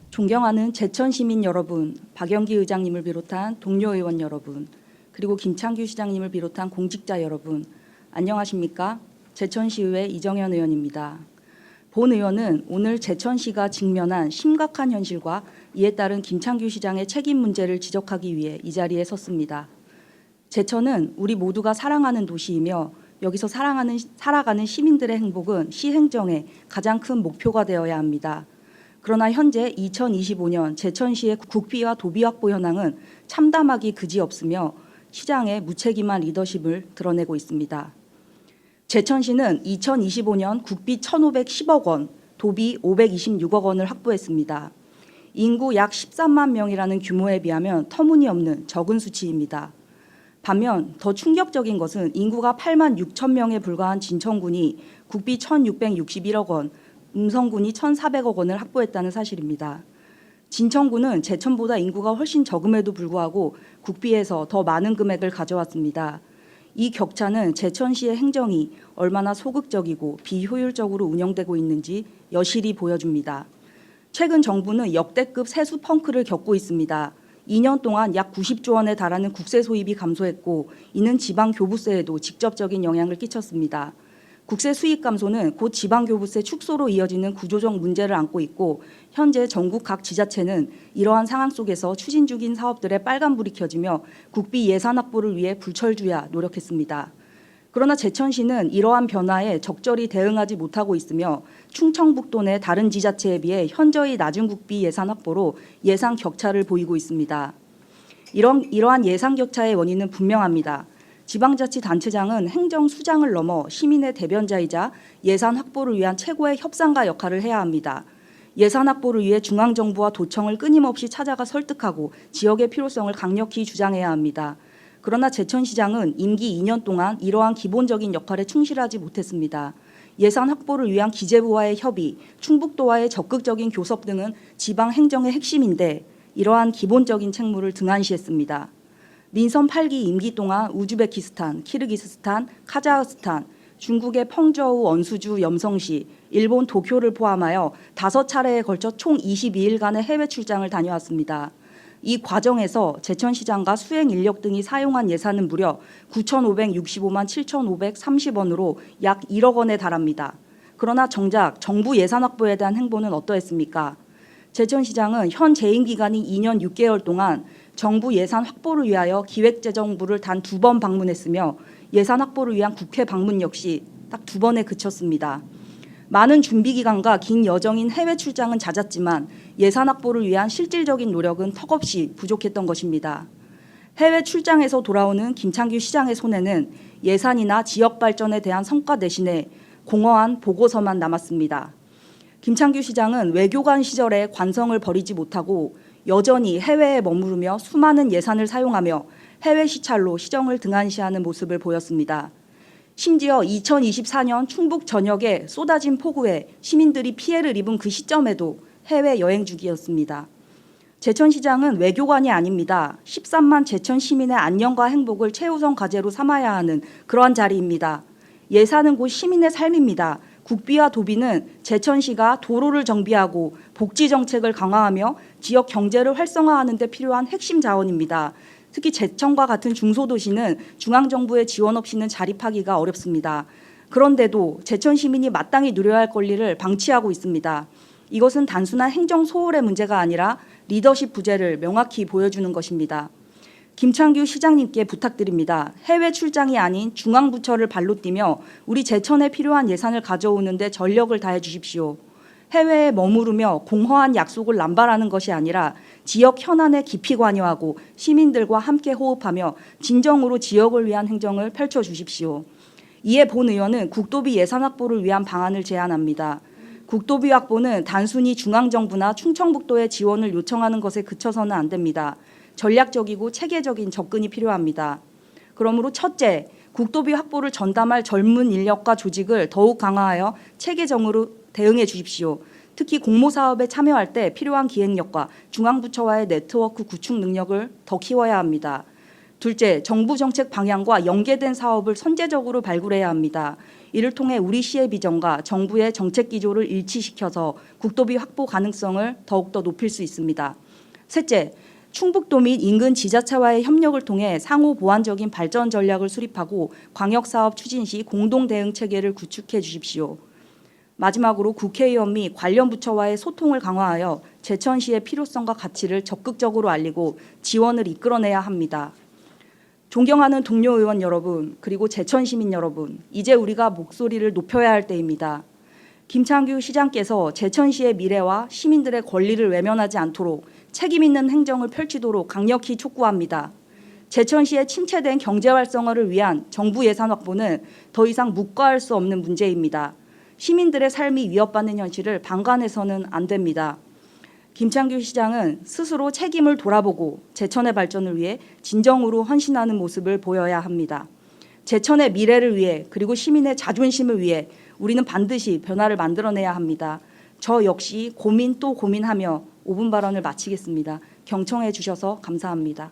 존경하는 제천 시민 여러분, 박영기 의장님을 비롯한 동료 의원 여러분, 그리고 김창규 시장님을 비롯한 공직자 여러분, 안녕하십니까? 제천시의회 이정현 의원입니다. 본 의원은 오늘 제천시가 직면한 심각한 현실과 이에 따른 김창규 시장의 책임 문제를 지적하기 위해 이 자리에 섰습니다. 제천은 우리 모두가 사랑하는 도시이며 여기서 살아가는 시민들의 행복은 시행정의 가장 큰 목표가 되어야 합니다. 그러나 현재 2025년 제천시의 국비와 도비 확보 현황은 참담하기 그지없으며 시장의 무책임한 리더십을 드러내고 있습니다. 제천시는 2025년 국비 1,510억 원, 도비 526억 원을 확보했습니다. 인구 약 13만 명이라는 규모에 비하면 터무니없는 적은 수치입니다. 반면 더 충격적인 것은 인구가 8만 6천 명에 불과한 진천군이 국비 1,661억 원, 음성군이 1,400억 원을 확보했다는 사실입니다. 진천군은 제천보다 인구가 훨씬 적음에도 불구하고 국비에서 더 많은 금액을 가져왔습니다. 이 격차는 제천시의 행정이 얼마나 소극적이고 비효율적으로 운영되고 있는지 여실히 보여줍니다. 최근 정부는 역대급 세수 펑크를 겪고 있습니다. 2년 동안 약 90조 원에 달하는 국세 소입이 감소했고 이는 지방 교부세에도 직접적인 영향을 끼쳤습니다. 국세 수입 감소는 곧 지방교부세 축소로 이어지는 구조적 문제를 안고 있고 현재 전국 각 지자체는 이러한 상황 속에서 추진 중인 사업들에 빨간불이 켜지며 국비 예산 확보를 위해 불철주야 노력했습니다. 그러나 제천시는 이러한 변화에 적절히 대응하지 못하고 있으며 충청북도 내 다른 지자체에 비해 현저히 낮은 국비 예산 확보로 예산 격차를 보이고 있습니다. 이러한 예산 격차의 원인은 분명합니다. 지방자치단체장은 행정수장을 넘어 시민의 대변자이자 예산 확보를 위한 최고의 협상가 역할을 해야 합니다. 예산 확보를 위해 중앙정부와 도청을 끊임없이 찾아가 설득하고 지역의 필요성을 강력히 주장해야 합니다. 그러나 제천시장은 임기 2년 동안 이러한 기본적인 역할에 충실하지 못했습니다. 예산 확보를 위한 기재부와의 협의, 충북도와의 적극적인 교섭 등은 지방 행정의 핵심인데 이러한 기본적인 책무를 등한시했습니다. 민선 8기 임기 동안 우즈베키스탄, 키르기스스탄, 카자흐스탄, 중국의 펑저우, 언수주, 염성시, 일본 도쿄를 포함하여 5차례에 걸쳐 총 22일간의 해외 출장을 다녀왔습니다. 이 과정에서 제천시장과 수행 인력 등이 사용한 예산은 무려 9,565만 7,530원으로 약 1억 원에 달합니다. 그러나 정작 정부 예산 확보에 대한 행보는 어떠했습니까? 제천시장은 현 재임 기간인 2년 6개월 동안 정부 예산 확보를 위하여 기획재정부를 단 2번 방문했으며 예산 확보를 위한 국회 방문 역시 딱 2번에 그쳤습니다. 많은 준비 기간과 긴 여정인 해외 출장은 잦았지만 예산 확보를 위한 실질적인 노력은 턱없이 부족했던 것입니다. 해외 출장에서 돌아오는 김창규 시장의 손에는 예산이나 지역 발전에 대한 성과 대신에 공허한 보고서만 남았습니다. 김창규 시장은 외교관 시절에 관성을 버리지 못하고 여전히 해외에 머무르며 수많은 예산을 사용하며 해외 시찰로 시정을 등한시하는 모습을 보였습니다. 심지어 2024년 충북 전역에 쏟아진 폭우에 시민들이 피해를 입은 그 시점에도 해외 여행 중이었습니다. 제천시장은 외교관이 아닙니다. 13만 제천 시민의 안녕과 행복을 최우선 과제로 삼아야 하는 그러한 자리입니다. 예산은 곧 시민의 삶입니다. 국비와 도비는 제천시가 도로를 정비하고 복지 정책을 강화하며 지역 경제를 활성화하는 데 필요한 핵심 자원입니다. 특히 제천과 같은 중소도시는 중앙정부의 지원 없이는 자립하기가 어렵습니다. 그런데도 제천 시민이 마땅히 누려야 할 권리를 방치하고 있습니다. 이것은 단순한 행정 소홀의 문제가 아니라 리더십 부재를 명확히 보여주는 것입니다. 김창규 시장님께 부탁드립니다. 해외 출장이 아닌 중앙부처를 발로 뛰며 우리 제천에 필요한 예산을 가져오는 데 전력을 다해 주십시오. 해외에 머무르며 공허한 약속을 남발하는 것이 아니라 지역 현안에 깊이 관여하고 시민들과 함께 호흡하며 진정으로 지역을 위한 행정을 펼쳐주십시오. 이에 본 의원은 국도비 예산 확보를 위한 방안을 제안합니다. 국도비 확보는 단순히 중앙정부나 충청북도의 지원을 요청하는 것에 그쳐서는 안 됩니다. 전략적이고 체계적인 접근이 필요합니다. 그러므로 첫째, 국도비 확보를 전담할 젊은 인력과 조직을 더욱 강화하여 체계적으로 대응해 주십시오. 특히 공모사업에 참여할 때 필요한 기획력과 중앙부처와의 네트워크 구축 능력을 더 키워야 합니다. 둘째, 정부 정책 방향과 연계된 사업을 선제적으로 발굴해야 합니다. 이를 통해 우리 시의 비전과 정부의 정책 기조를 일치시켜서 국도비 확보 가능성을 더욱더 높일 수 있습니다. 셋째, 충북도 및 인근 지자체와의 협력을 통해 상호 보완적인 발전 전략을 수립하고 광역사업 추진 시 공동 대응 체계를 구축해 주십시오. 마지막으로 국회의원 및 관련 부처와의 소통을 강화하여 제천시의 필요성과 가치를 적극적으로 알리고 지원을 이끌어내야 합니다. 존경하는 동료 의원 여러분, 그리고 제천 시민 여러분, 이제 우리가 목소리를 높여야 할 때입니다. 김창규 시장께서 제천시의 미래와 시민들의 권리를 외면하지 않도록 책임 있는 행정을 펼치도록 강력히 촉구합니다. 제천시의 침체된 경제 활성화를 위한 정부 예산 확보는 더 이상 묵과할 수 없는 문제입니다. 시민들의 삶이 위협받는 현실을 방관해서는 안 됩니다. 김창규 시장은 스스로 책임을 돌아보고 제천의 발전을 위해 진정으로 헌신하는 모습을 보여야 합니다. 제천의 미래를 위해 그리고 시민의 자존심을 위해 우리는 반드시 변화를 만들어내야 합니다. 저 역시 고민 또 고민하며 5분 발언을 마치겠습니다. 경청해 주셔서 감사합니다.